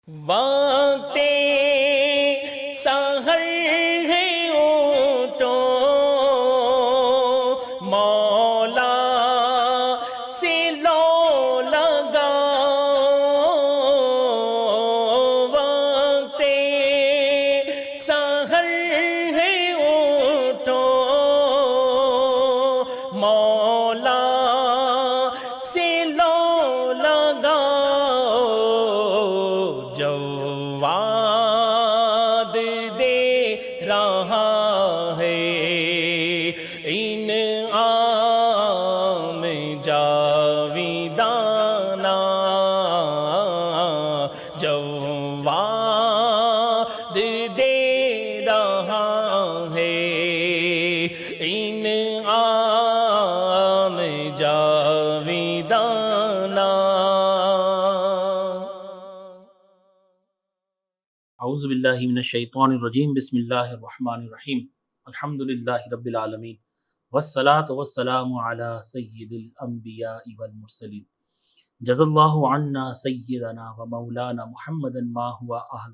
وقت سحر ہے اٹھو مولا سے لو لگاؤ، وقت سحر ہے اٹھو مولا سے لو لگاؤ، جواد دے رہا ہے انعام جاویدانہ، جواد دے رہا ہے انعام جاویدانہ۔ اعوذ باللہ من الشیطان الرجیم، بسم اللہ الرحمن الرحیم، الحمدللہ رب العالمین، والصلاة والسلام علی سید الانبیاء والمرسلین، جزا اللہ عنا سیدنا و مولانا محمد ما ہوا اہل۔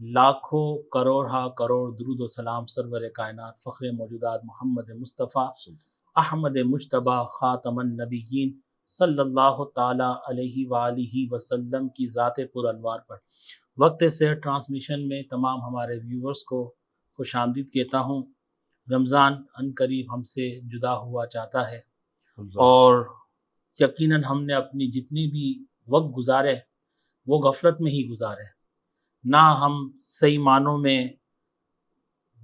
لاکھوں کروڑ ہا کروڑ درود و سلام سرور کائنات فخر موجودات محمد مصطفیٰ احمد مجتبیٰ خاتم النبیین صلی اللہ تعالی علیہ وآلہ وسلم کی ذات پر انوار پر۔ وقت سحر ٹرانسمیشن میں تمام ہمارے ویورز کو خوش آمدید کہتا ہوں۔ رمضان عن قریب ہم سے جدا ہوا چاہتا ہے، اور یقیناً ہم نے اپنی جتنی بھی وقت گزارے وہ غفلت میں ہی گزارے، نہ ہم صحیح معنوں میں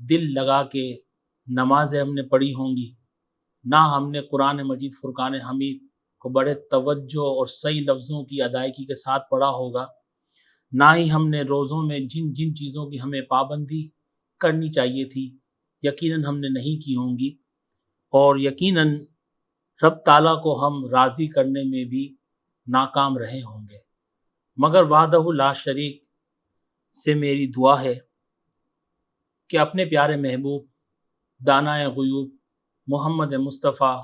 دل لگا کے نمازیں ہم نے پڑھی ہوں گی، نہ ہم نے قرآن مجید فرقان حمید کو بڑے توجہ اور صحیح لفظوں کی ادائیگی کے ساتھ پڑھا ہوگا، نہ ہی ہم نے روزوں میں جن جن چیزوں کی ہمیں پابندی کرنی چاہیے تھی یقیناً ہم نے نہیں کی ہوں گی، اور یقیناً رب تعالیٰ کو ہم راضی کرنے میں بھی ناکام رہے ہوں گے۔ مگر وحدہ لا شریک سے میری دعا ہے کہ اپنے پیارے محبوب دانائے غیوب محمد مصطفیٰ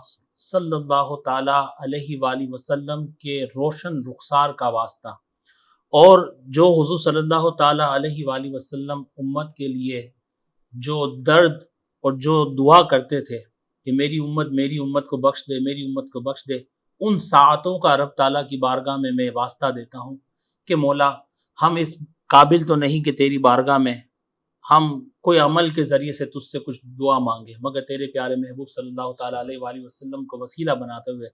صلی اللہ تعالیٰ علیہ وآلہ وسلم کے روشن رخسار کا واسطہ، اور جو حضور صلی اللہ تعالیٰ علیہ وآلہ وسلم امت کے لیے جو درد اور جو دعا کرتے تھے کہ میری امت کو بخش دے، میری امت کو بخش دے، ان ساعتوں کا رب تعالیٰ کی بارگاہ میں واسطہ دیتا ہوں کہ مولا ہم اس قابل تو نہیں کہ تیری بارگاہ میں ہم کوئی عمل کے ذریعے سے تجھ سے کچھ دعا مانگے، مگر تیرے پیارے محبوب صلی اللہ تعالیٰ علیہ وآلہ وسلم کو وسیلہ بناتے ہوئے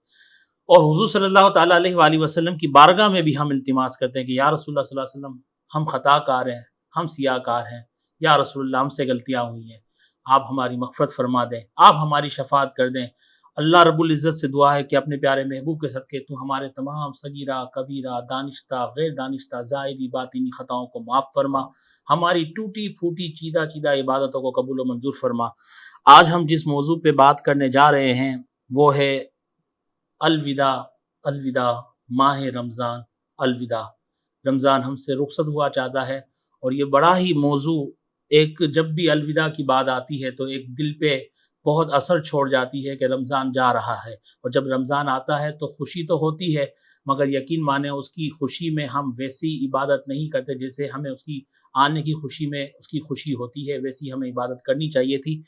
اور حضور صلی اللہ تعالیٰ علیہ وآلہ وسلم کی بارگاہ میں بھی ہم التماس کرتے ہیں کہ یا رسول اللہ صلی اللہ علیہ وسلم ہم خطا کار ہیں، ہم سیاہ کار ہیں، یا رسول اللہ ہم سے غلطیاں ہوئی ہیں، آپ ہماری مغفرت فرما دیں، آپ ہماری شفاعت کر دیں۔ اللہ رب العزت سے دعا ہے کہ اپنے پیارے محبوب کے صدقے تو ہمارے تمام صغیرہ کبیرہ دانشتہ غیر دانشتہ ظاہری باطنی خطاؤں کو معاف فرما، ہماری ٹوٹی پھوٹی چیدہ چیدہ عبادتوں کو قبول و منظور فرما۔ آج ہم جس موضوع پہ بات کرنے جا رہے ہیں وہ ہے الوداع، الوداع، ماہ رمضان، الوداع۔ رمضان ہم سے رخصت ہوا چاہتا ہے، اور یہ بڑا ہی موضوع ایک جب بھی الوداع کی بات آتی ہے تو ایک دل پہ بہت اثر چھوڑ جاتی ہے کہ رمضان جا رہا ہے، اور جب رمضان آتا ہے تو خوشی تو ہوتی ہے، مگر یقین مانے اس کی خوشی میں ہم ویسی عبادت نہیں کرتے جیسے ہمیں اس کی آنے کی خوشی میں اس کی خوشی ہوتی ہے، ویسی ہمیں عبادت کرنی چاہیے تھی۔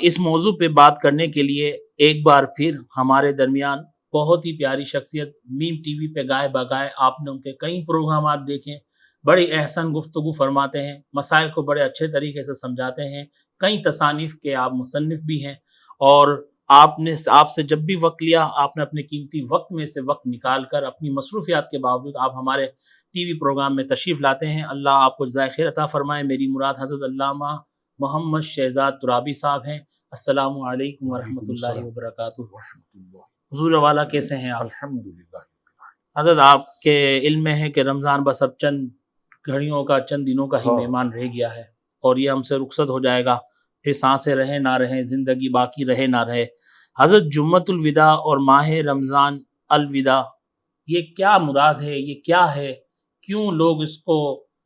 اس موضوع پہ بات کرنے کے لیے ایک بار پھر ہمارے درمیان بہت ہی پیاری شخصیت میم ٹی وی پہ گائے بگائے آپ نے ان کے کئی پروگرامات دیکھیں، بڑی احسن گفتگو فرماتے ہیں، مسائل کو بڑے اچھے طریقے سے سمجھاتے ہیں، کئی تصانیف کے آپ مصنف بھی ہیں، اور آپ سے جب بھی وقت لیا آپ نے اپنے قیمتی وقت میں سے وقت نکال کر اپنی مصروفیات کے باوجود آپ ہمارے ٹی وی پروگرام میں تشریف لاتے ہیں۔ اللہ آپ کو جزائے خیر عطا فرمائے۔ میری مراد حضرت علامہ محمد شہزاد ترابی صاحب ہیں۔ السلام علیکم ورحمۃ اللہ وبرکاتہ۔ حضور والا کیسے ہیں آپ؟ الحمدللہ۔ حضرت آپ کے علم میں ہے کہ رمضان بس اب چند گھڑیوں کا چند دنوں کا ہی مہمان رہ گیا ہے، اور یہ ہم سے رخصت ہو جائے گا، پھر سانسیں رہیں نہ رہیں، زندگی باقی رہے نہ رہے۔ حضرت جمعۃ الوداع اور ماہ رمضان الوداع، یہ کیا مراد ہے، یہ کیا ہے، کیوں لوگ اس کو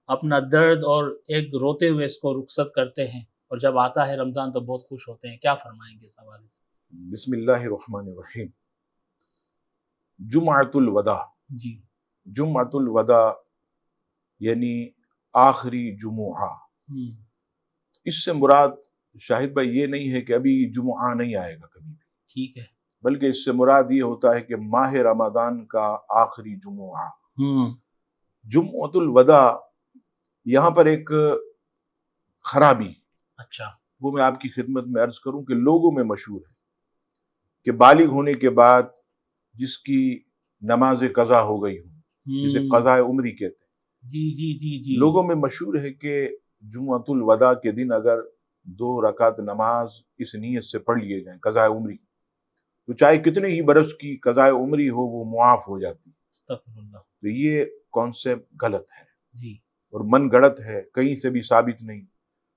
اپنا درد اور ایک روتے ہوئے اس کو رخصت کرتے ہیں، اور جب آتا ہے رمضان تو بہت خوش ہوتے ہیں؟ کیا فرمائیں گے اس حوالے سے؟ بسم اللہ الرحمن الرحیم۔ جمعۃ الوداع، جی، جمعۃ الوداع یعنی آخری جمعہ. اس سے مراد شاہد بھائی یہ نہیں ہے کہ ابھی جمعہ نہیں آئے گا کبھی بھی، ٹھیک ہے، بلکہ اس سے مراد یہ ہوتا ہے کہ ماہ رمضان کا آخری جمعہ، جمعۃ الوداع. یہاں پر ایک خرابی، اچھا، وہ میں آپ کی خدمت میں عرض کروں کہ لوگوں میں مشہور ہے کہ بالغ ہونے کے بعد جس کی نماز قضا ہو گئی ہو، جسے قضاء عمری کہتے ہیں، جی لوگوں میں مشہور ہے کہ جمعۃ الوداع کے دن اگر 2 رکعت نماز اس نیت سے پڑھ لیے جائیں قضاء عمری، تو چاہے کتنے ہی برس کی قضاء عمری ہو وہ معاف ہو جاتی. استغفر اللہ. تو یہ کانسیپٹ غلط ہے جی، اور من گڑت ہے، کہیں سے بھی ثابت نہیں.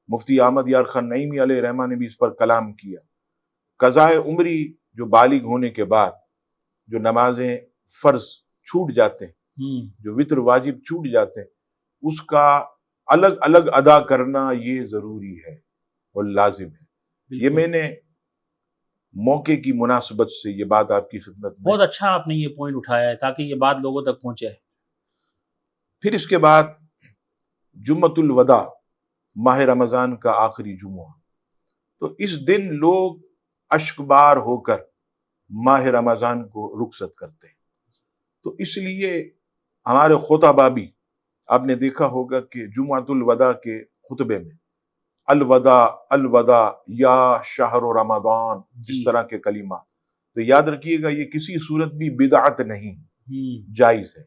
مفتی احمد یار خان نعیمی علیہ رحمہ نے بھی اس پر کلام کیا. قضاء عمری جو بالغ ہونے کے بعد جو نمازیں فرض چھوٹ جاتے ہیں، جو وتر واجب چھوٹ جاتے ہیں، اس کا الگ الگ ادا کرنا یہ ضروری ہے اور لازم ہے. یہ میں نے موقع کی مناسبت سے یہ بات آپ کی خدمت میں. بہت اچھا آپ نے یہ پوائنٹ اٹھایا ہے تاکہ یہ بات لوگوں تک پہنچے. پھر اس کے بعد جمعۃ الوداع، ماہ رمضان کا آخری جمعہ. تو اس دن لوگ اشک بار ہو کر ماہ رمضان کو رخصت کرتے ہیں. تو اس لیے ہمارے خطبہ بھی آپ نے دیکھا ہوگا کہ جمعۃ الوداع کے خطبے میں الوداع الوداع یا شہر رمضان، اس طرح کے کلمات. تو یاد رکھیے گا یہ کسی صورت بھی بدعت نہیں، جائز ہے.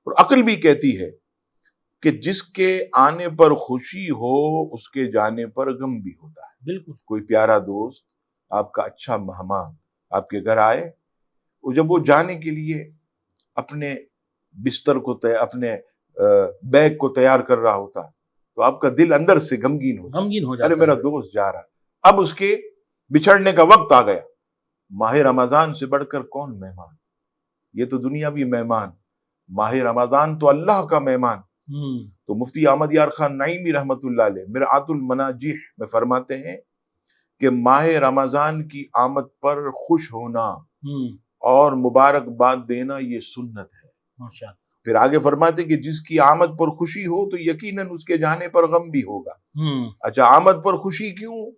اور عقل بھی کہتی ہے کہ جس کے آنے پر خوشی ہو اس کے جانے پر غم بھی ہوتا ہے. بالکل. کوئی پیارا دوست، آپ کا اچھا مہمان آپ کے گھر آئے، اور جب وہ جانے کے لیے اپنے بستر کو اپنے بیگ کو تیار کر رہا ہوتا ہے تو آپ کا دل اندر سے غمگین ہو جاتا ہے. ارے میرا دوست جا رہا ہے، اب اس کے بچھڑنے کا وقت آ گیا. ماہ رمضان سے بڑھ کر کون مہمان؟ یہ تو دنیاوی مہمان، ماہ رمضان تو اللہ کا مہمان. تو مفتی احمد یار خان نعیمی رحمت اللہ علیہ مرآت المناجح میں فرماتے ہیں کہ ماہ رمضان کی آمد پر خوش ہونا اور مبارکباد دینا یہ سنت ہے. پھر آگے فرماتے کہ جس کی آمد پر خوشی ہو تو یقیناً اس کے جانے پر غم بھی ہوگا. اچھا، آمد پر خوشی کیوں؟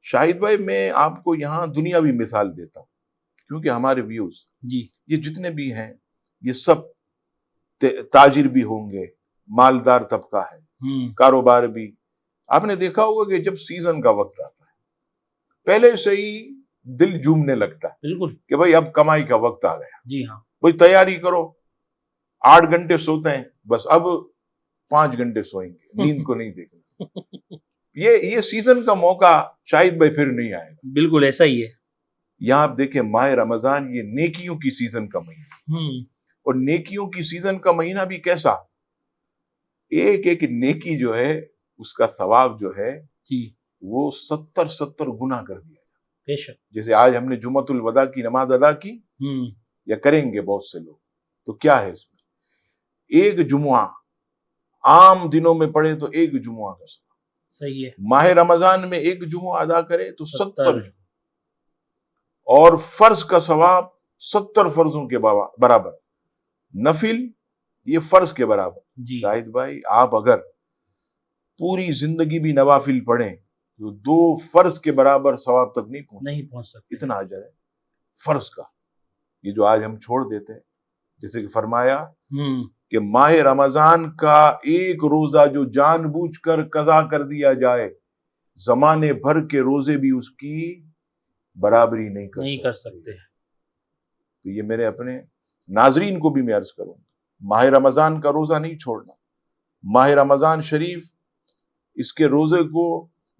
شاہد بھائی میں آپ کو یہاں دنیاوی مثال دیتا ہوں کیونکہ ہمارے ویوز یہ جتنے بھی ہیں یہ سب تاجر بھی ہوں گے، مالدار طبقہ ہے، کاروبار بھی. آپ نے دیکھا ہوگا کہ جب سیزن کا وقت آتا ہے پہلے سے ہی دل جھومنے لگتا ہے. بالکل کہ بھائی اب کمائی کا وقت آ گیا. جی ہاں، بھائی تیاری کرو. 8 گھنٹے سوتے ہیں، بس اب 5 گھنٹے سوئیں گے، نیند کو نہیں دیکھنا. یہ سیزن کا موقع شاید بھائی پھر نہیں آئے گا. بالکل ایسا ہی ہے. یہاں آپ دیکھیں ماہ رمضان یہ نیکیوں کی سیزن کا مہینہ، اور نیکیوں کی سیزن کا مہینہ بھی کیسا؟ ایک ایک نیکی جو ہے اس کا ثواب جو ہے وہ 70 گنا کر دیا. جیسے آج ہم نے جمعۃ الوداع کی نماز ادا کی یا کریں گے بہت سے لوگ، تو کیا ہے اس میں؟ ایک جمعہ عام دنوں میں پڑھے تو ایک جمعہ کا ثواب. صحیح ہے. ماہ رمضان میں ایک جمعہ ادا کرے تو 70 جمعہ، اور فرض کا ثواب 70 فرضوں کے برابر. نفل یہ فرض کے برابر. شاہد بھائی آپ اگر پوری زندگی بھی نوافل پڑھیں تو 2 فرض کے برابر ثواب تک نہیں پہنچ سکتے. اتنا اجر ہے فرض کا. یہ جو آج ہم چھوڑ دیتے ہیں، جیسے کہ فرمایا کہ ماہ رمضان کا ایک روزہ جو جان بوجھ کر قضا کر دیا جائے، زمانے بھر کے روزے بھی اس کی برابری نہیں کر سکتے. تو یہ میرے اپنے ناظرین کو بھی میں عرض کروں، ماہ رمضان کا روزہ نہیں چھوڑنا. ماہ رمضان شریف اس کے روزے کو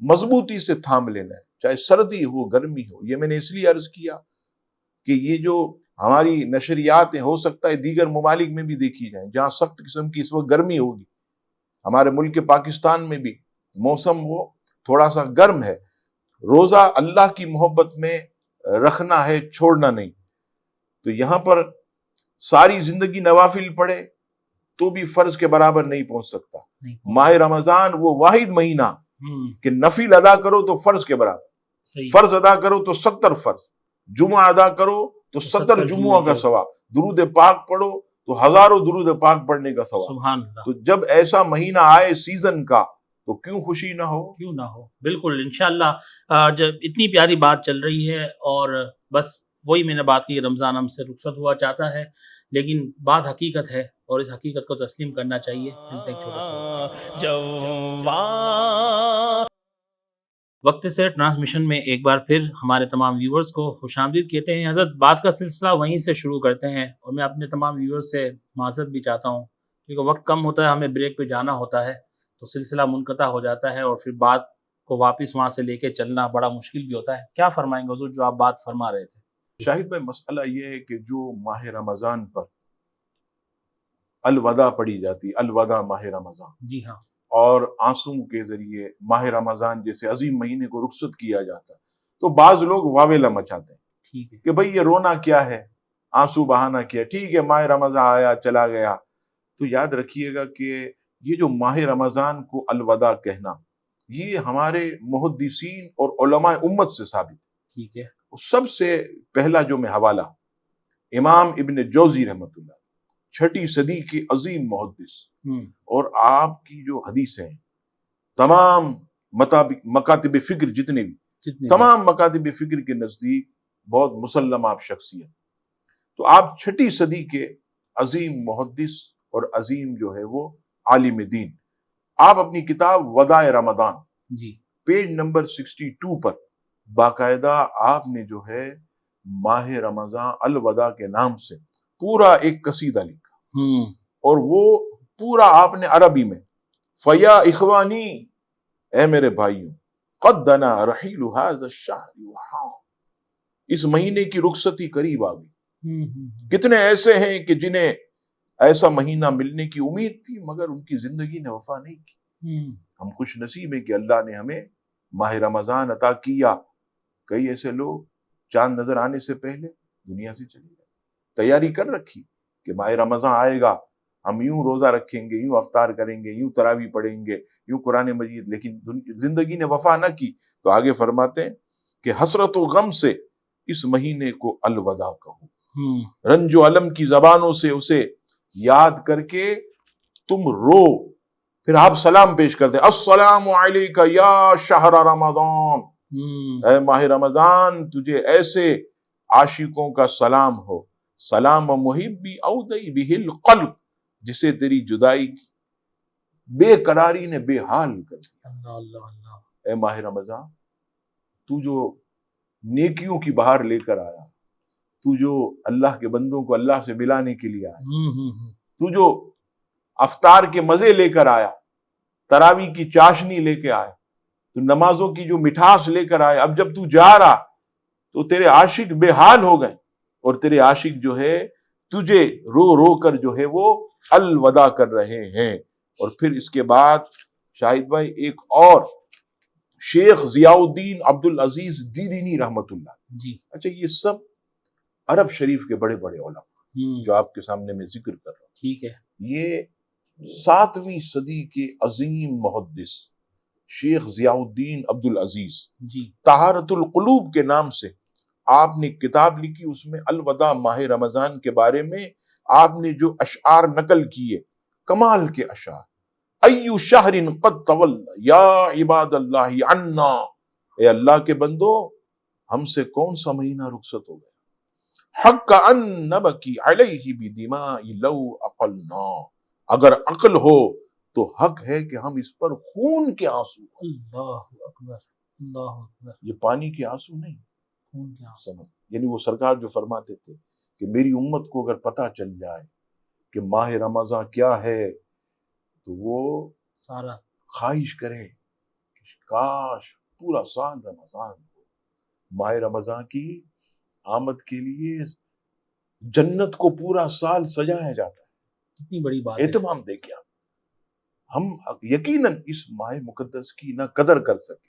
مضبوطی سے تھام لینا ہے، چاہے سردی ہو گرمی ہو. یہ میں نے اس لیے عرض کیا کہ یہ جو ہماری نشریات ہیں ہو سکتا ہے دیگر ممالک میں بھی دیکھی جائیں جہاں سخت قسم کی اس وقت گرمی ہوگی. ہمارے ملک پاکستان میں بھی موسم وہ تھوڑا سا گرم ہے. روزہ اللہ کی محبت میں رکھنا ہے، چھوڑنا نہیں. تو یہاں پر ساری زندگی نوافل پڑھے تو بھی فرض کے برابر نہیں پہنچ سکتا. ماہ رمضان وہ واحد مہینہ کہ نفل ادا کرو تو فرض کے برابر، فرض ادا کرو تو 70 فرض، جمعہ ادا کرو تو 70 جمعہ کا ثواب، درود پاک پڑھو تو ہزاروں درود پاک پڑھنے کا ثواب. سبحان اللہ. تو جب ایسا مہینہ آئے سیزن کا تو کیوں خوشی نہ ہو؟ کیوں نہ ہو. بالکل انشاءاللہ. جب اتنی پیاری بات چل رہی ہے اور بس وہی میں نے بات کی، رمضان ہم سے رخصت ہوا چاہتا ہے، لیکن بات حقیقت ہے اور اس حقیقت کو تسلیم کرنا چاہیے. ایک چھوٹا سا وقت سے ٹرانسمیشن میں ایک بار پھر ہمارے تمام ویورز کو خوش آمدید کہتے ہیں. حضرت بات کا سلسلہ وہیں سے شروع کرتے ہیں، اور میں اپنے تمام ویورز سے معذرت بھی چاہتا ہوں کیونکہ وقت کم ہوتا ہے، ہمیں بریک پہ جانا ہوتا ہے تو سلسلہ منقطع ہو جاتا ہے، اور پھر بات کو واپس وہاں سے لے کے چلنا بڑا مشکل بھی ہوتا ہے. کیا فرمائیں گے حضور جو آپ بات فرما رہے تھے؟ شاہد بھائی، مسئلہ یہ ہے کہ جو ماہ رمضان پر الوداع پڑھی جاتی، الوداع ماہ رمضان، جی ہاں، اور آنسو کے ذریعے ماہ رمضان جیسے عظیم مہینے کو رخصت کیا جاتا ہے، تو بعض لوگ واویلا مچاتے ہیں ٹھیک ہے کہ بھئی یہ رونا کیا ہے، آنسو بہانا کیا، ٹھیک ہے ماہ رمضان آیا چلا گیا. تو یاد رکھیے گا کہ یہ جو ماہ رمضان کو الوداع کہنا، یہ ہمارے محدثین اور علماء امت سے ثابت ہے. ٹھیک ہے. سب سے پہلا جو میں حوالہ، امام ابن جوزی رحمۃ اللہ، 6 صدی کے عظیم محدث، اور آپ کی جو حدیثیں ہیں تمام مکاتب فکر جتنے بھی تمام مکاتب فکر کے نزدیک بہت مسلم آپ شخصیت. تو آپ 6 صدی کے عظیم محدث اور عظیم جو ہے وہ عالم دین. آپ اپنی کتاب وداع رمضان جی پیج نمبر 62 پر باقاعدہ آپ نے جو ہے ماہ رمضان الوداع کے نام سے پورا ایک قصیدہ لکھا، اور وہ پورا آپ نے عربی میں، فیا اخوانی، اے میرے بھائیوں، قد دنا رحیل ھذا الشہر وحام، اس مہینے کی رخصتی قریب آ گئی. کتنے ایسے ہیں کہ جنہیں ایسا مہینہ ملنے کی امید تھی مگر ان کی زندگی نے وفا نہیں کی. ہم خوش نصیب ہیں کہ اللہ نے ہمیں ماہ رمضان عطا کیا. کئی ایسے لوگ چاند نظر آنے سے پہلے دنیا سے چلے گئے، تیاری کر رکھی کہ ماہ رمضان آئے گا، ہم یوں روزہ رکھیں گے، یوں افطار کریں گے، یوں تراویح پڑھیں گے، یوں قرآن مجید، لیکن زندگی نے وفا نہ کی. تو آگے فرماتے ہیں کہ حسرت و غم سے اس مہینے کو الوداع کہو، رنج و علم کی زبانوں سے اسے یاد کر کے تم رو. پھر آپ سلام پیش کرتے ہیں، السلام علیکہ یا شہر رمضان، اے ماہ رمضان تجھے ایسے عاشقوں کا سلام ہو، سلام محبی اودئی بہ القلب، جسے تیری جدائی کی بے قراری نے بے حال کر دیا. اے ماہ رمضان، تو جو نیکیوں کی بہار لے کر آیا، تو جو اللہ کے بندوں کو اللہ سے ملانے کے لیے آیا، تو جو افطار کے مزے لے کر آیا، تراویح کی چاشنی لے کے آیا، تو نمازوں کی جو مٹھاس لے کر آیا، اب جب تو جا رہا تو تیرے عاشق بے حال ہو گئے، اور تیرے عاشق جو ہے تجھے رو رو کر جو ہے وہ الوداع کر رہے ہیں. اور پھر اس کے بعد شاہد بھائی ایک اور شیخ ضیاء الدین عبد العزیز دیرینی رحمت اللہ جی، اچھا، یہ سب عرب شریف کے بڑے بڑے علماء جو آپ کے سامنے میں ذکر کر رہا ہوں، ٹھیک ہے، یہ 7ویں صدی کے عظیم محدث شیخ ضیاء الدین عبد العزیز جی، طہارت القلوب کے نام سے آپ نے کتاب لکھی. اس میں الوداع ماہ رمضان کے بارے میں آپ نے جو اشعار نقل کیے، کمال کے اشعار. ایو شہر قد طول یا عباد اللہ عنا، اے اللہ کے بندو ہم سے کون سا مہینہ رخصت ہو گیا. حق ان نبکی علیہ بدماء لو عقلنا، اگر عقل ہو تو حق ہے کہ ہم اس پر خون کے آنسو. اللہ اکبر، اللہ اکبر. یہ پانی کے آنسو نہیں، خون کے آنسو. یعنی وہ سرکار جو فرماتے تھے کہ میری امت کو اگر پتہ چل جائے کہ ماہ رمضان کیا ہے تو وہ سارا خواہش کرے کہ کاش پورا سال رمضان ہو. ماہ رمضان کی آمد کے لیے جنت کو پورا سال سجایا جاتا ہے. کتنی بڑی بات ہے. اہتمام دیکھیں آپ، ہم یقیناً اس ماہ مقدس کی نہ قدر کر سکے،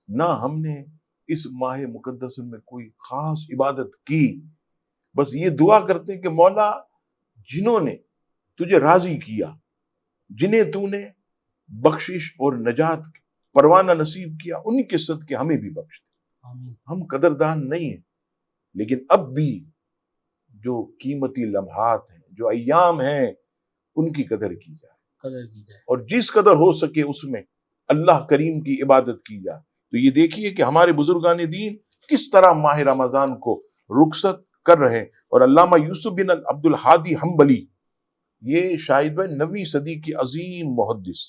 نہ ہم نے اس ماہ مقدس میں کوئی خاص عبادت کی. بس یہ دعا کرتے ہیں کہ مولا جنہوں نے تجھے راضی کیا، جنہیں تو نے بخشش اور نجات پروانہ نصیب کیا، انہی کے صدقے ہمیں بھی بخش دے. ہم قدردان نہیں ہیں، لیکن اب بھی جو قیمتی لمحات ہیں، جو ایام ہیں ان کی قدر کی جائے، اور جس قدر ہو سکے اس میں اللہ کریم کی عبادت کی جائے۔ تو یہ دیکھیے کہ ہمارے بزرگان دین کس طرح ماہ رمضان کو رخصت کر رہے ہیں۔ اور علامہ یوسف بن عبد الحادی حنبلی، یہ شاید 9ویں صدی کی عظیم محدث،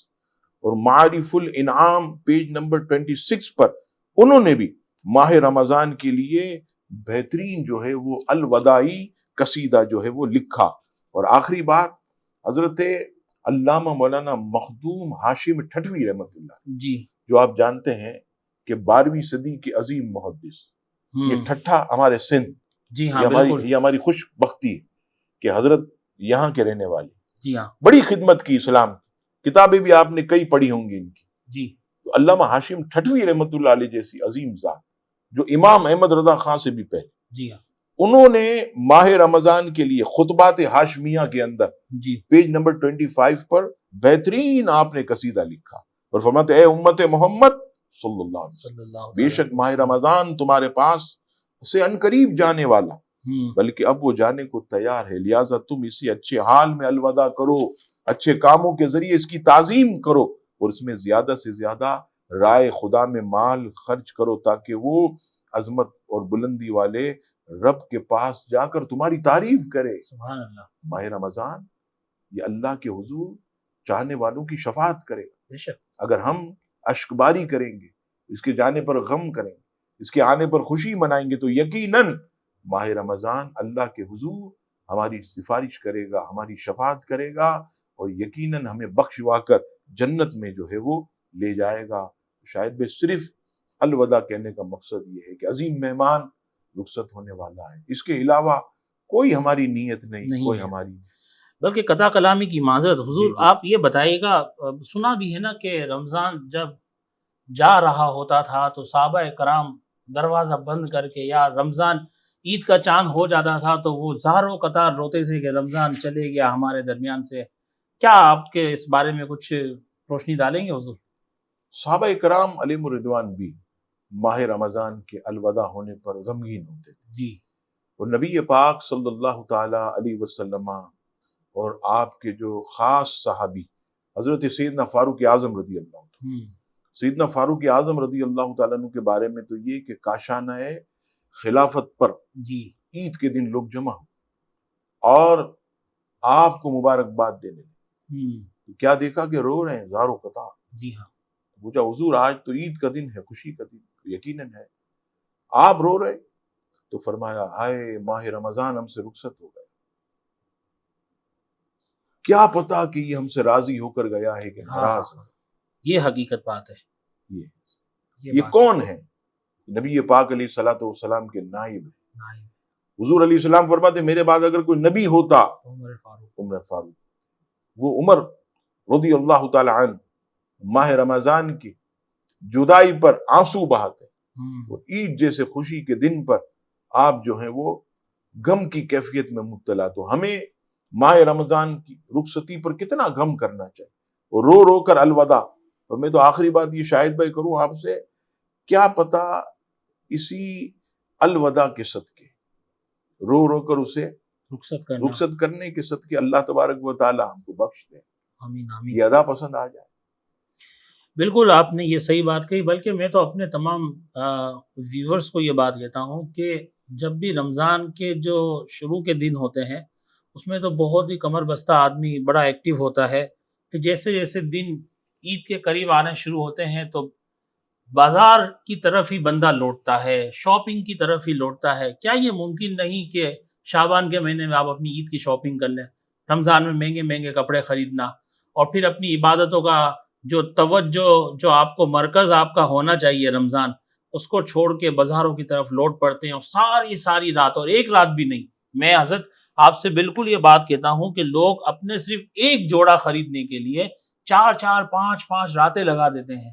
اور معارف الانعام پیج نمبر 26 پر انہوں نے بھی ماہ رمضان کے لیے بہترین جو ہے وہ الوداعی قصیدہ جو ہے وہ لکھا۔ اور آخری بات، حضرت علامہ مولانا مخدوم ہاشم ٹھٹوی رحمۃ اللہ جی، جو آپ جانتے ہیں کہ 12ویں صدی کے عظیم محدث، یہ ٹھٹھا ہمارے سندھ، جی ہاں، یہ ہماری خوش بختی ہے کہ حضرت یہاں کے رہنے والے، جی ہاں، بڑی خدمت کی اسلام کی، کتابیں بھی آپ نے کئی پڑھی ہوں گی ان کی۔ جی، تو علامہ ہاشم ٹھٹوی رحمۃ اللہ علیہ جیسی عظیم ذات، جو امام احمد رضا خان سے بھی پہلے، جی ہاں، انہوں نے ماہ رمضان کے لیے خطبات ہاشمیہ کے اندر جی، پیج نمبر 25 پر بہترین آپ نے قصیدہ لکھا، اور فرماتے اے امت محمد صلی اللہ علیہ وسلم، بے شک ماہ رمضان تمہارے پاس سے انقریب جانے والا، بلکہ اب وہ جانے کو تیار ہے، لہٰذا تم اسی اچھے حال میں الوداع کرو، اچھے کاموں کے ذریعے اس کی تعظیم کرو، اور اس میں زیادہ سے زیادہ رائے خدا میں مال خرچ کرو، تاکہ وہ عظمت اور بلندی والے رب کے پاس جا کر تمہاری تعریف کرے۔ سبحان اللہ۔ ماہ رمضان یہ اللہ کے حضور چاہنے والوں کی شفاعت کرے گا۔ بے شک، اگر ہم اشک باری کریں گے، اس کے جانے پر غم کریں گے، اس کے آنے پر خوشی منائیں گے، تو یقیناً ماہ رمضان اللہ کے حضور ہماری سفارش کرے گا، ہماری شفاعت کرے گا، اور یقیناً ہمیں بخشوا کر جنت میں جو ہے وہ لے جائے گا۔ شاید میں صرف الوداع کہنے کا مقصد یہ ہے کہ عظیم مہمان رخصت ہونے والا ہے، اس کے علاوہ کوئی ہماری نیت نہیں، کوئی ہماری، بلکہ قطع کلامی کی معذرت حضور، جی۔ آپ یہ بتائیے گا، سنا بھی ہے نا کہ رمضان جب جا رہا ہوتا تھا تو صحابہ کرام دروازہ بند کر کے، یا رمضان عید کا چاند ہو جاتا تھا تو وہ زہروں قطار روتے تھے کہ رمضان چلے گیا ہمارے درمیان سے۔ کیا آپ کے اس بارے میں کچھ روشنی ڈالیں گے حضور؟ صحابہ کرام علیہم الرضوان بھی ماہ رمضان کے الوداع ہونے پر غمگین ہوتے تھے، جی، اور نبی پاک صلی اللہ تعالی علیہ وسلم اور آپ کے جو خاص صحابی حضرت سیدنا فاروق اعظم رضی اللہ عنہ، سیدنا فاروق اعظم رضی اللہ تعالیٰ عنہ کے بارے میں تو یہ کہ کاشانہ خلافت پر جی، عید کے دن لوگ جمع ہو اور آپ کو مبارکباد دینے لگے، تو کیا دیکھا کہ رو رہے ہیں زاروں قطار۔ جی ہاں، پوچھا حضور آج تو عید کا دن ہے، خوشی کا دن، تو یقیناً ہے، آپ رو رہے؟ تو فرمایا ہائے ماہ رمضان ہم سے رخصت ہو گیا، کیا پتا کہ یہ ہم سے راضی ہو کر گیا ہے کہ ناراض ہے۔ یہ حقیقت بات ہے۔ یہ کون ہے؟ نبی پاک علیہ الصلوۃ والسلام کے نائب ہیں۔ حضور علیہ السلام فرماتے میرے بعد اگر کوئی نبی ہوتا، عمر فاروق، وہ عمر رضی اللہ تعالی عنہ ماہ رمضان کی جدائی پر آنسو بہاتے، وہ عید جیسے خوشی کے دن پر آپ جو ہیں وہ غم کی کیفیت میں مبتلا۔ تو ہمیں ماہ رمضان کی رخصتی پر کتنا غم کرنا چاہیے، اور رو رو کر الوداع۔ اور میں تو آخری بات یہ شاہد بھائی کروں آپ سے، کیا پتا اسی الوداع کے صدقے، رو رو کر اسے رخصت کرنے کے صدقے اللہ تبارک و تعالی ہم کو بخش دے، آمین آمین، یہ ادا پسند آ جائے۔ بالکل آپ نے یہ صحیح بات کہی، بلکہ میں تو اپنے تمام ویورز کو یہ بات کہتا ہوں کہ جب بھی رمضان کے جو شروع کے دن ہوتے ہیں اس میں تو بہت ہی کمر بستہ آدمی بڑا ایکٹیو ہوتا ہے، کہ جیسے جیسے دن عید کے قریب آنے شروع ہوتے ہیں تو بازار کی طرف ہی بندہ لوٹتا ہے، شاپنگ کی طرف ہی لوٹتا ہے۔ کیا یہ ممکن نہیں کہ شعبان کے مہینے میں آپ اپنی عید کی شاپنگ کر لیں، رمضان میں مہنگے مہنگے کپڑے خریدنا، اور پھر اپنی عبادتوں کا جو توجہ، جو آپ کو مرکز آپ کا ہونا چاہیے رمضان، اس کو چھوڑ کے بازاروں کی طرف لوٹ پڑتے ہیں، اور ساری رات، اور ایک رات بھی نہیں۔ میں حضرت آپ سے بالکل یہ بات کہتا ہوں کہ لوگ اپنے صرف ایک جوڑا خریدنے کے لیے 4 5 راتیں لگا دیتے ہیں،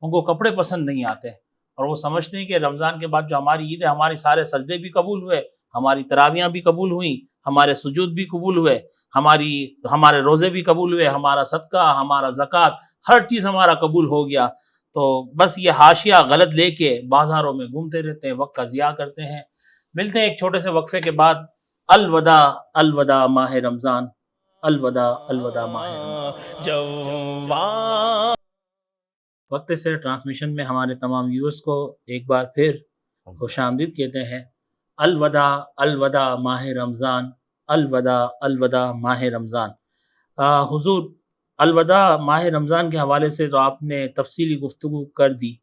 ان کو کپڑے پسند نہیں آتے، اور وہ سمجھتے ہیں کہ رمضان کے بعد جو ہماری عید ہے، ہمارے سارے سجدے بھی قبول ہوئے، ہماری تراویاں بھی قبول ہوئیں، ہمارے سجود بھی قبول ہوئے، ہمارے روزے بھی قبول ہوئے، ہمارا صدقہ، ہمارا زکوٰۃ، ہر چیز ہمارا قبول ہو گیا۔ تو بس یہ حاشیہ غلط لے کے بازاروں میں گھومتے رہتے ہیں، وقت کا ضیاع کرتے ہیں۔ ملتے ہیں ایک چھوٹے سے وقفے کے بعد، الوداع الوداع ماہ رمضان، الوداع الوداع ماہ رمضان۔ جوان وقت سے ٹرانسمیشن میں ہمارے تمام ویورز کو ایک بار پھر خوش آمدید کہتے ہیں۔ الوداع الوداع ماہ رمضان، الوداع الوداع ماہ رمضان۔ حضور، الوداع ماہ رمضان کے حوالے سے تو آپ نے تفصیلی گفتگو کر دی،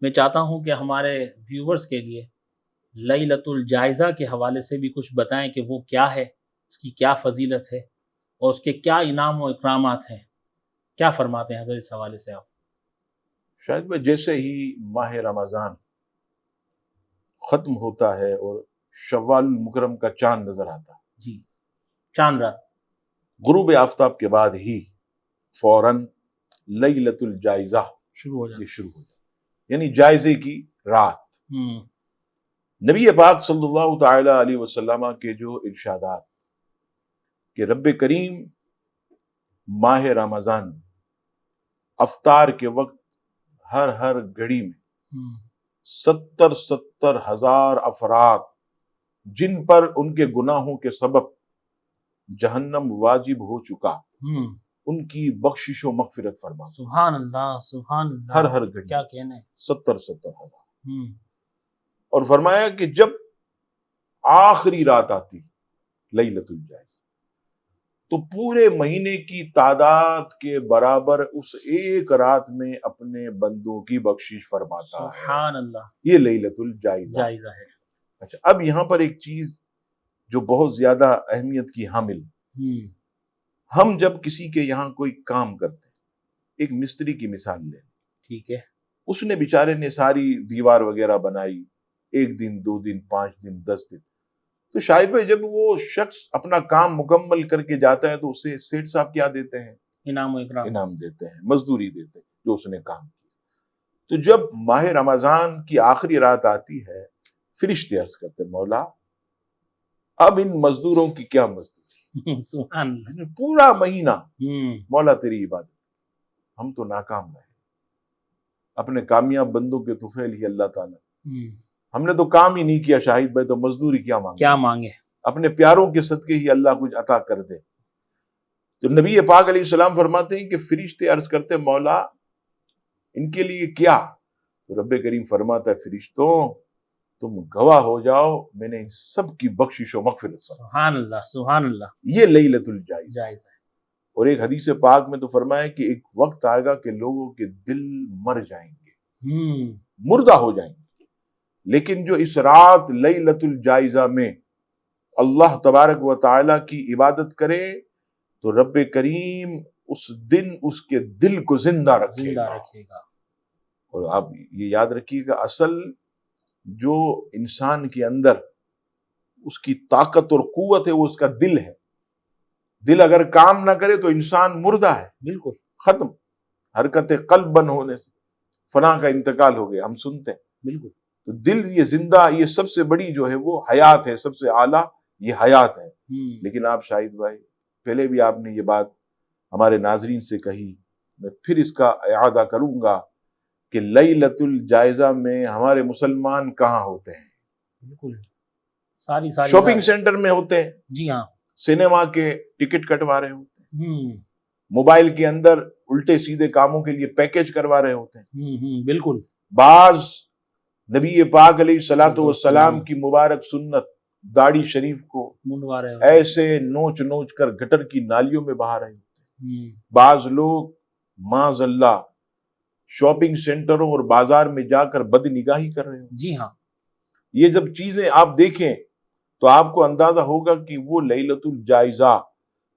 میں چاہتا ہوں کہ ہمارے ویورز کے لیے لیلۃ الجائزہ کے حوالے سے بھی کچھ بتائیں کہ وہ کیا ہے، اس کی کیا فضیلت ہے اور اس کے کیا انعام و اکرامات ہیں، کیا فرماتے ہیں حضرت اس حوالے سے آپ؟ شاید میں جیسے ہی ماہ رمضان ختم ہوتا ہے اور شوال المکرم کا چاند نظر آتا ہے، جی، چاند رات، غروب آفتاب کے بعد ہی فوراً لیلۃ الجائزہ شروع ہو جاتا، یہ شروع ہو جاتا ہے، یعنی جائزے کی رات۔ نبی پاک صلی اللہ تعالی علیہ وسلم کے جو ارشادات کہ رب کریم ماہ رمضان افطار کے وقت ہر گھڑی میں 70,000 افراد جن پر ان کے گناہوں کے سبب جہنم واجب ہو چکا، ان کی بخشش و مغفرت فرما۔ سبحان اللہ سبحان اللہ، ہر گھڑی کیا کہنے، 70,000۔ اور فرمایا کہ جب آخری رات آتی لیلۃ الجائزہ تو پورے مہینے کی تعداد کے برابر اس ایک رات میں اپنے بندوں کی بخشش فرماتا ہے۔ سبحان اللہ، یہ لیلۃ الجائزہ جائزہ ہے۔ اچھا، اب یہاں پر ایک چیز جو بہت زیادہ اہمیت کی حامل، ہم جب کسی کے یہاں کوئی کام کرتے ہیں، ایک مستری کی مثال لیں، ٹھیک ہے، اس نے بیچارے نے ساری دیوار وغیرہ بنائی، 1 دن 2 دن 5 دن 10 دن، تو شاید بھائی جب وہ شخص اپنا کام مکمل کر کے جاتا ہے تو اسے سیٹھ صاحب کیا دیتے ہیں؟ انعام و اکرام، انعام دیتے ہیں، مزدوری دیتے ہیں جو اس نے کام کیا۔ تو جب ماہ رمضان کی آخری رات آتی ہے، فرشتے عرض کرتے ہیں مولا اب ان مزدوروں کی کیا مزدوری، سبحان اللہ، پورا مہینہ مولا تیری عبادت، ہم تو ناکام رہے، اپنے کامیاب بندوں کے طفیل ہی اللہ تعالیٰ، ہم نے تو کام ہی نہیں کیا، شاہد بھائی تو مزدوری کیا مانگے، اپنے پیاروں کے صدقے ہی اللہ کچھ عطا کر دے۔ تو نبی پاک علیہ السلام فرماتے ہیں کہ فرشتے عرض کرتے مولا ان کے لیے کیا؟ تو رب کریم فرماتا ہے فرشتوں تم گواہ ہو جاؤ میں نے ان سب کی بخشش و مغفرت فرمائی۔ سبحان اللہ سبحان اللہ، یہ لیلۃ الجائزہ جائزہ ہے۔ اور ایک حدیث پاک میں تو فرمایا کہ ایک وقت آئے گا کہ لوگوں کے دل مر جائیں گے، مردہ ہو جائیں گے، لیکن جو اس رات لیلۃ الجائزہ میں اللہ تبارک و تعالیٰ کی عبادت کرے تو رب کریم اس دن اس کے دل کو زندہ رکھے گا۔ اور آپ یہ یاد رکھیے گا اصل جو انسان کے اندر اس کی طاقت اور قوت ہے وہ اس کا دل ہے، دل اگر کام نہ کرے تو انسان مردہ ہے، بالکل ختم، حرکت قلب بند ہونے سے فنا کا انتقال ہو گیا، ہم سنتے ہیں۔ بالکل، تو دل یہ زندہ، یہ سب سے بڑی جو ہے وہ حیات ہے، سب سے اعلیٰ یہ حیات ہے۔ لیکن آپ شاہد بھائی پہلے بھی آپ نے یہ بات ہمارے ناظرین سے کہی، میں پھر اس کا اعادہ کروں گا کہ لیلۃ الجائزہ میں ہمارے مسلمان کہاں ہوتے ہیں؟ بالکل، ساری شاپنگ سینٹر میں ہوتے ہیں، جی ہاں، سینما کے ٹکٹ کٹوا رہے ہوتے ہیں، موبائل کے اندر الٹے سیدھے کاموں کے لیے پیکج کروا رہے ہوتے ہیں، بالکل، بعض نبی پاک علیہ الصلوۃ والسلام کی مبارک سنت داڑھی شریف کو منڈوا رہے ہوتے ایسے نوچ نوچ کر گٹر کی نالیوں میں بہا رہے ہوتے ہیں، بعض لوگ معاذ اللہ شاپنگ سینٹروں اور بازار میں جا کر بد نگاہی کر رہے ہوتے ہیں۔ جی ہاں، یہ جب چیزیں آپ دیکھیں تو آپ کو اندازہ ہوگا کہ وہ لیلۃ الجائزہ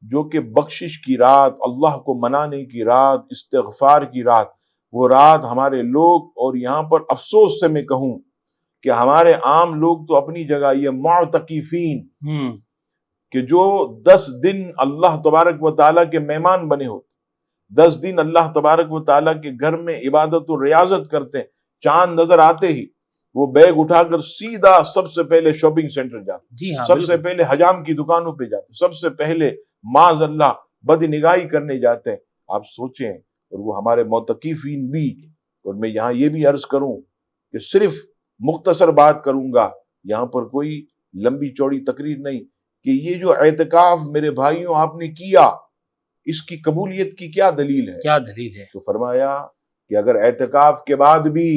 جو کہ بخشش کی رات، اللہ کو منانے کی رات، استغفار کی رات، وہ رات ہمارے لوگ، اور یہاں پر افسوس سے میں کہوں کہ ہمارے عام لوگ تو اپنی جگہ یہ معتکفین کہ جو 10 دن اللہ تبارک و تعالیٰ کے مہمان بنے ہوتے، 10 دن اللہ تبارک و تعالیٰ کے گھر میں عبادت و ریاضت کرتے ہیں، چاند نظر آتے ہی وہ بیگ اٹھا کر سیدھا سب سے پہلے شاپنگ سینٹر جاتے، جی ہاں، سب سے پہلے حجام کی دکانوں پہ جاتے، سب سے پہلے معاذ اللہ بد نگاہی کرنے جاتے ہیں۔ آپ سوچیں، اور وہ ہمارے معتکفین بھی، اور میں یہاں یہ بھی عرض کروں کہ صرف مختصر بات کروں گا، یہاں پر کوئی لمبی چوڑی تقریر نہیں، کہ یہ جو اعتکاف میرے بھائیوں آپ نے کیا، اس کی قبولیت کی کیا دلیل ہے؟ کیا دلیل ہے؟ تو فرمایا کہ اگر اعتکاف کے بعد بھی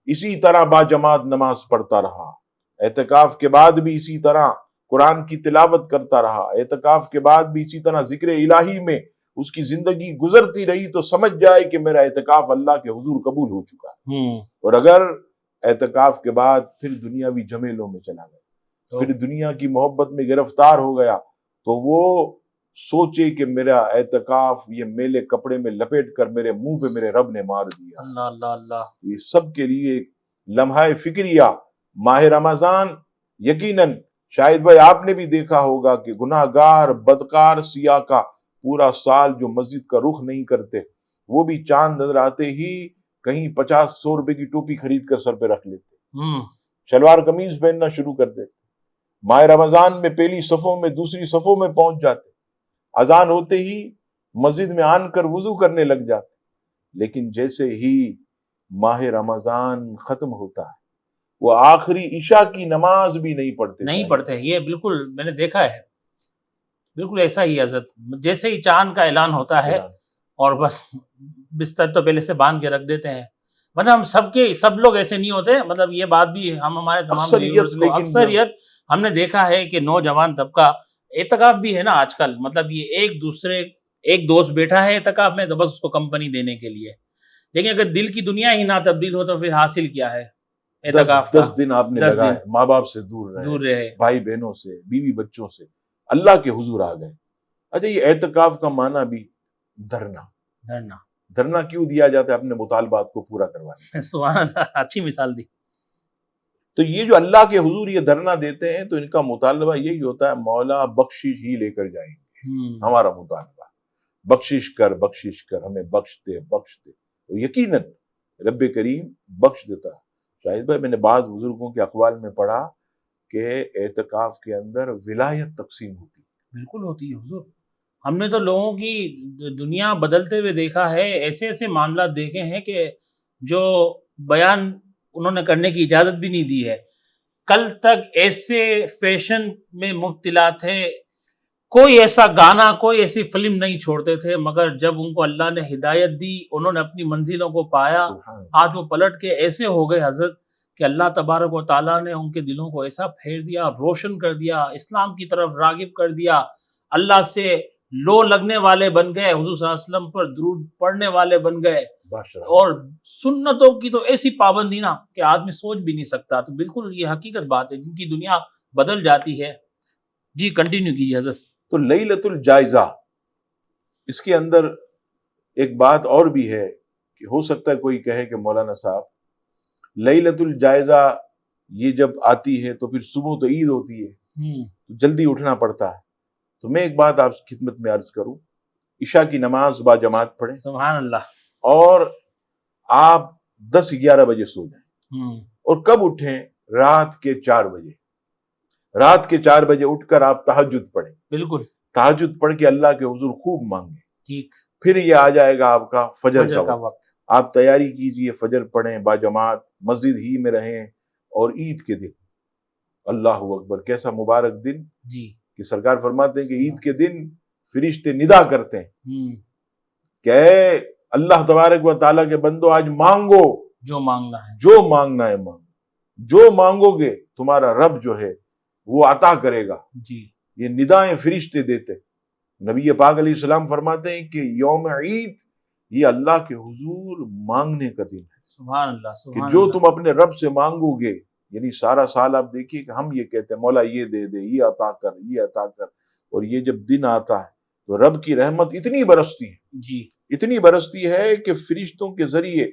اسی طرح باجماعت نماز پڑھتا رہا، اعتکاف کے بعد بھی اسی طرح قرآن کی تلاوت کرتا رہا، اعتکاف کے بعد بھی اسی طرح ذکر الہی میں اس کی زندگی گزرتی رہی، تو سمجھ جائے کہ میرا اعتکاف اللہ کے حضور قبول ہو چکا ہے۔ اور اگر اعتکاف کے بعد پھر دنیاوی جھمیلوں میں چلا گیا، پھر دنیا کی محبت میں گرفتار ہو گیا، تو وہ سوچے کہ میرا اعتکاف یہ میلے کپڑے میں لپیٹ کر میرے منہ پہ میرے رب نے مار دیا۔ اللہ اللہ اللہ۔ یہ سب کے لیے ایک لمحہ فکریہ ماہ رمضان، یقیناً شاہد بھائی آپ نے بھی دیکھا ہوگا کہ گناہ گار بدکار سیاہ کا پورا سال جو مسجد کا رخ نہیں کرتے، وہ بھی چاند نظر آتے ہی کہیں 50-100 روپے کی ٹوپی خرید کر سر پہ رکھ لیتے، شلوار قمیض پہننا شروع کر دیتے، ماہ رمضان میں پہلی صفوں میں دوسری صفوں میں پہنچ جاتے، اذان ہوتے ہی مسجد میں آن کر وضو کرنے لگ جاتے۔ لیکن جیسے ہی ماہ رمضان ختم ہوتا ہے وہ آخری عشاء کی نماز بھی نہیں پڑھتے۔ یہ بالکل میں نے دیکھا ہے، بالکل ایسا ہی حضرت، جیسے ہی چاند کا اعلان ہوتا ہے اور بس بستر تو پہلے سے باندھ کے رکھ دیتے ہیں۔ مطلب ہم سب لوگ ایسے نہیں ہوتے، مطلب یہ بات بھی ہم ہمارے تمام ویورز کو اکثریت ہم نے دیکھا ہے کہ نوجوان طبقہ اعتکاف بھی ہے نا آج کل، مطلب یہ ایک دوست بیٹھا ہے اعتکاف میں تو بس اس کو کمپنی دینے کے لیے، لیکن اگر دل کی دنیا ہی نہ تبدیل ہو تو پھر حاصل کیا ہے اعتکاف کا؟ 10 دن آپ نے لگائے ماں باپ سے دور رہے، بھائی بہنوں سے، بیوی بچوں سے، اللہ کے حضور آ گئے۔ اچھا، یہ اعتکاف کا معنی بھی دھرنا کیوں دیا جاتا ہے؟ اپنے مطالبات کو پورا کروانے۔ سبحان اللہ، اچھی مثال دی۔ تو یہ جو اللہ کے حضور یہ دھرنا دیتے ہیں تو ان کا مطالبہ یہی ہوتا ہے، مولا بخشش ہی لے کر جائیں گے، ہمارا مطالبہ بخشش کر ہمیں بخش دے۔ تو یقیناً رب کریم بخش دیتا ہے۔ شاہد بھائی، میں نے بعض بزرگوں کے اقوال میں پڑھا کہ اعتکاف کے اندر ولایت تقسیم ہوتی ہے۔ بالکل ہوتی ہے حضور، ہم نے تو لوگوں کی دنیا بدلتے ہوئے دیکھا ہے، ایسے معاملات دیکھے ہیں کہ جو بیان انہوں نے کرنے کی اجازت بھی نہیں دی ہے، کل تک ایسے فیشن میں مبتلا تھے، کوئی ایسا گانا کوئی ایسی فلم نہیں چھوڑتے تھے، مگر جب ان کو اللہ نے ہدایت دی، انہوں نے اپنی منزلوں کو پایا، آج وہ پلٹ کے ایسے ہو گئے حضرت کہ اللہ تبارک و تعالیٰ نے ان کے دلوں کو ایسا پھیر دیا، روشن کر دیا، اسلام کی طرف راغب کر دیا، اللہ سے لو لگنے والے بن گئے، حضور صلی اللہ علیہ وسلم پر درود پڑھنے والے بن گئے، اور سنتوں کی تو ایسی پابندی نا کہ آدمی سوچ بھی نہیں سکتا۔ تو بالکل یہ حقیقت بات ہے، جن کی دنیا بدل جاتی ہے۔ جی کنٹینیو کیجیے حضرت۔ تو لیلۃ الجائزہ، اس کے اندر ایک بات اور بھی ہے کہ ہو سکتا ہے کوئی کہے کہ مولانا صاحب لیلۃ الجائزہ یہ جب آتی ہے تو پھر صبح تو عید ہوتی ہے، تو جلدی اٹھنا پڑتا ہے۔ تو میں ایک بات آپ کی خدمت میں عرض کروں، عشاء کی نماز با جماعت پڑھیں، سبحان اللہ، اور آپ 10-11 بجے سو جائیں، اور کب اٹھیں؟ رات کے 4 بجے، رات کے 4 بجے اٹھ کر آپ تہجد پڑھیں۔ بالکل، تہجد پڑھ کے اللہ کے حضور خوب مانگیں، ٹھیک، پھر یہ آ جائے گا آپ کا فجر کا وقت، آپ تیاری کیجئے، فجر پڑھیں، با جماعت مسجد ہی میں رہیں، اور عید کے دن اللہ اکبر، کیسا مبارک دن جی، کہ سرکار فرماتے ہیں کہ عید کے دن فرشتے ندا کرتے ہیں کہ اے اللہ تبارک و تعالیٰ کے بندو، آج مانگو جو مانگنا ہے مانگو، جو مانگو گے تمہارا رب جو ہے وہ عطا کرے گا جی۔ یہ ندائیں فرشتے دیتے۔ نبی پاک علیہ السلام فرماتے ہیں کہ یوم عید یہ اللہ کے حضور مانگنے کا دن ہے، سبحان اللہ، کہ جو تم اپنے رب سے مانگو گے، یعنی سارا سال آپ دیکھیے کہ ہم یہ کہتے ہیں مولا یہ دے دے، یہ عطا کر، یہ عطا کر، اور یہ جب دن آتا ہے تو رب کی رحمت اتنی برستی ہے جی، اتنی برستی ہے کہ فرشتوں کے ذریعے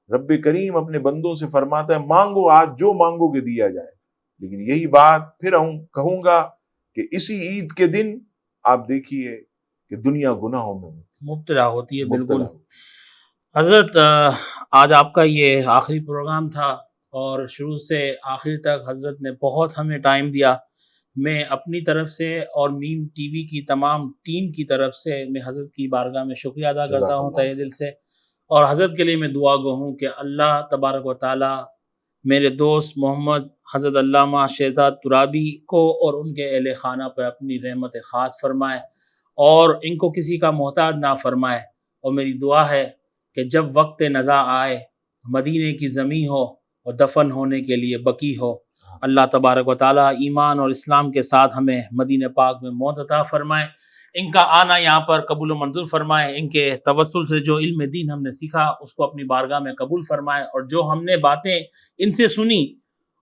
رب کریم اپنے بندوں سے فرماتا ہے مانگو، آج جو مانگو گے دیا جائے۔ لیکن یہی بات پھر کہوں گا کہ اسی عید کے دن آپ دیکھیے کہ دنیا گناہوں میں مبتلا ہوتی ہے۔ بالکل حضرت، آج آپ کا یہ آخری پروگرام تھا، اور شروع سے آخر تک حضرت نے بہت ہمیں ٹائم دیا۔ میں اپنی طرف سے اور میم ٹی وی کی تمام ٹیم کی طرف سے میں حضرت کی بارگاہ میں شکریہ ادا کرتا ہوں تہہ دل سے، اور حضرت کے لیے میں دعا گو ہوں کہ اللہ تبارک و تعالی میرے دوست محمد حضرت علامہ شہزاد ترابی کو اور ان کے اہل خانہ پر اپنی رحمت خاص فرمائے اور ان کو کسی کا محتاج نہ فرمائے۔ اور میری دعا ہے کہ جب وقت نزا آئے، مدینے کی زمین ہو اور دفن ہونے کے لیے بقی ہو، اللہ تبارک و تعالیٰ ایمان اور اسلام کے ساتھ ہمیں مدینہ پاک میں موت عطا فرمائے، ان کا آنا یہاں پر قبول و منظور فرمائے، ان کے توسل سے جو علم دین ہم نے سیکھا اس کو اپنی بارگاہ میں قبول فرمائے، اور جو ہم نے باتیں ان سے سنی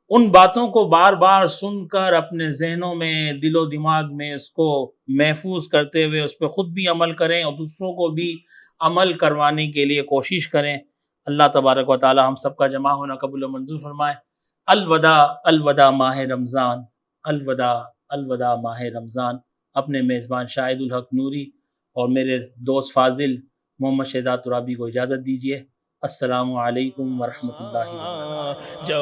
ان باتوں کو بار بار سن کر اپنے ذہنوں میں، دل و دماغ میں اس کو محفوظ کرتے ہوئے اس پہ خود بھی عمل کریں اور دوسروں کو بھی عمل کروانے کے لیے کوشش کریں۔ اللہ تبارک و تعالی ہم سب کا جمع ہونا قبول و منظور فرمائے۔ الوداع الوداع ماہ رمضان، الوداع الوداع ماہ رمضان۔ اپنے میزبان شاہد الحق نوری اور میرے دوست فاضل محمد شہزاد ترابی کو اجازت دیجیے۔ السلام علیکم ورحمۃ اللہ وبرکاتہ۔